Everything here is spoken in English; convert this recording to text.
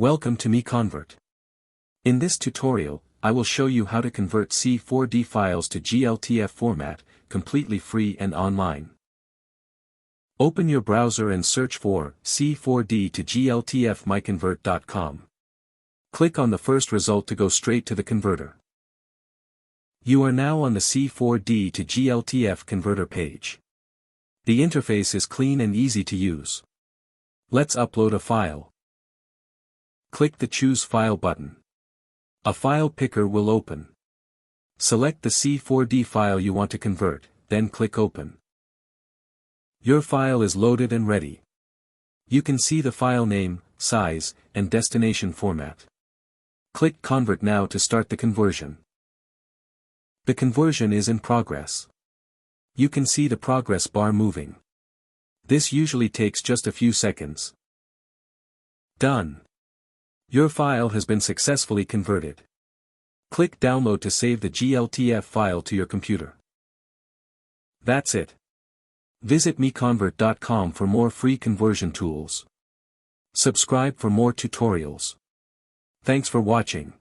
Welcome to MiConvert. In this tutorial, I will show you how to convert C4D files to GLTF format, completely free and online. Open your browser and search for C4D to GLTF MiConvert.com. Click on the first result to go straight to the converter. You are now on the C4D to GLTF converter page. The interface is clean and easy to use. Let's upload a file. Click the Choose File button. A file picker will open. Select the C4D file you want to convert, then click Open. Your file is loaded and ready. You can see the file name, size, and destination format. Click Convert now to start the conversion. The conversion is in progress. You can see the progress bar moving. This usually takes just a few seconds. Done. Your file has been successfully converted. Click Download to save the GLTF file to your computer. That's it. Visit MiConvert.com for more free conversion tools. Subscribe for more tutorials. Thanks for watching.